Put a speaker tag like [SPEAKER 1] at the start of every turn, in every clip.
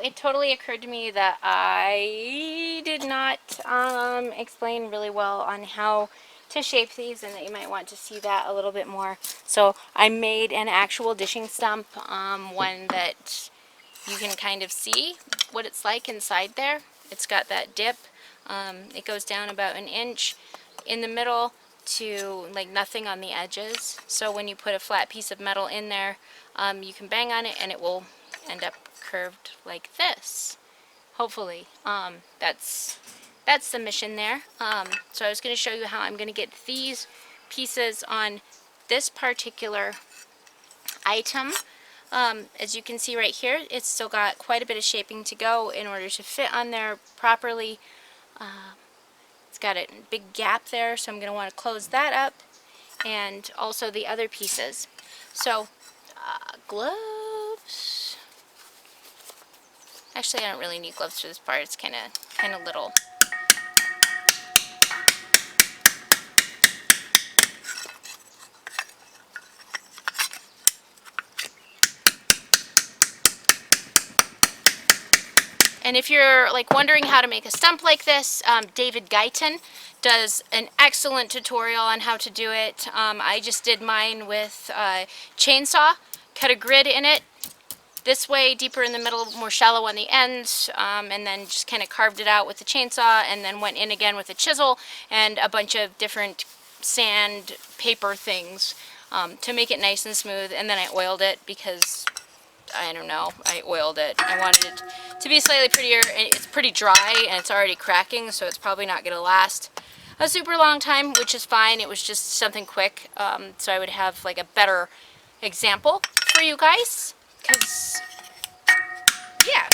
[SPEAKER 1] it totally occurred to me that I did not explain really well on how to shape these, and that you might want to see that a little bit more. So I made an actual dishing stump, one that you can kind of see what it's like inside there. It's got that dip. It goes down about an inch in the middle to like nothing on the edges. So when you put a flat piece of metal in there, you can bang on it and it will end up curved like this. Hopefully. That's the mission there. So I was going to show you how I'm going to get these pieces on this particular item. As you can see right here, it's still got quite a bit of shaping to go in order to fit on there properly. It's got a big gap there, so I'm going to want to close that up, and also the other pieces. So, gloves. Actually, I don't really need gloves for this part. It's kind of little. And if you're like wondering how to make a stump like this, David Guyton does an excellent tutorial on how to do it. I just did mine with chainsaw, cut a grid in it, this way, deeper in the middle, more shallow on the ends, and then just kind of carved it out with the chainsaw, and then went in again with a chisel and a bunch of different sand paper things to make it nice and smooth. And then I oiled it because, I don't know, I oiled it. I wanted it to be slightly prettier. It's pretty dry and it's already cracking, so it's probably not going to last a super long time, which is fine. It was just something quick, so I would have like a better example for you guys, because, yeah,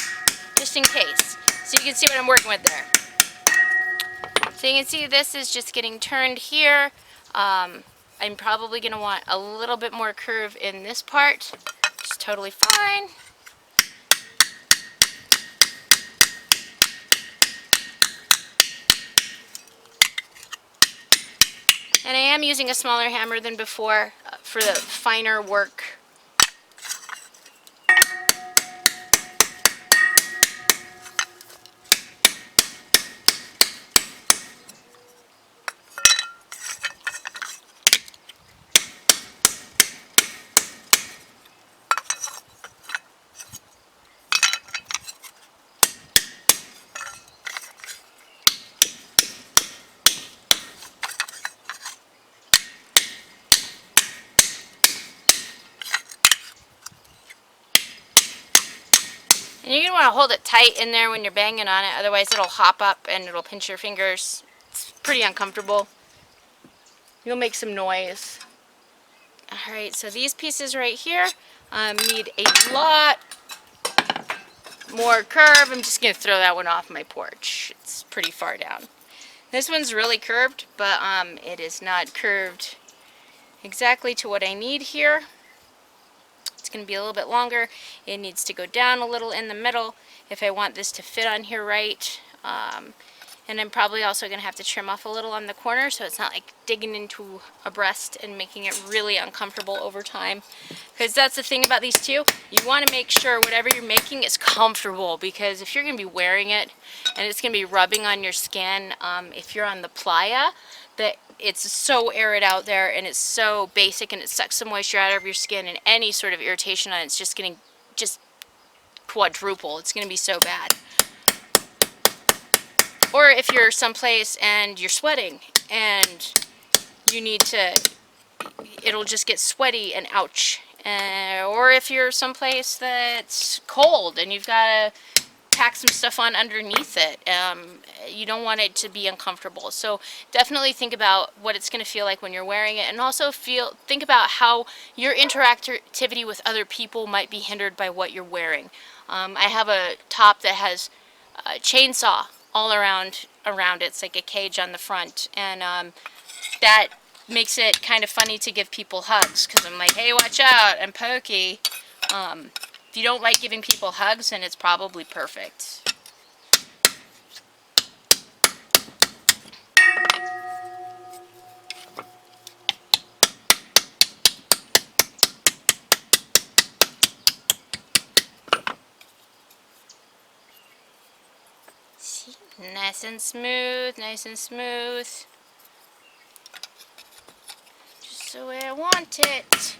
[SPEAKER 1] just in case. So you can see what I'm working with there. So you can see this is just getting turned here. I'm probably going to want a little bit more curve in this part. It's totally fine. And I am using a smaller hammer than before for the finer work. And you're going to want to hold it tight in there when you're banging on it, otherwise it'll hop up and it'll pinch your fingers. It's pretty uncomfortable. You'll make some noise. Alright, so these pieces right here need a lot more curve. I'm just going to throw that one off my porch. It's pretty far down. This one's really curved, but it is not curved exactly to what I need here. It's going to be a little bit longer. It needs to go down a little in the middle if I want this to fit on here right. And I'm probably also going to have to trim off a little on the corner so it's not like digging into a breast and making it really uncomfortable over time. Because that's the thing about these two. You want to make sure whatever you're making is comfortable, because if you're going to be wearing it and it's going to be rubbing on your skin, if you're on the playa, that it's so arid out there and it's so basic and it sucks the moisture out of your skin, and any sort of irritation on it's just going to just quadruple. It's going to be so bad. Or if you're someplace and you're sweating and you need to, it'll just get sweaty and ouch. Or if you're someplace that's cold and you've got to pack some stuff on underneath it, you don't want it to be uncomfortable. So definitely think about what it's going to feel like when you're wearing it, and also think about how your interactivity with other people might be hindered by what you're wearing. I have a top that has a chainsaw all around it. It's like a cage on the front, and that makes it kind of funny to give people hugs, because I'm like, hey, watch out, I'm pokey. If you don't like giving people hugs, then it's probably perfect. Nice and smooth, nice and smooth. Just the way I want it.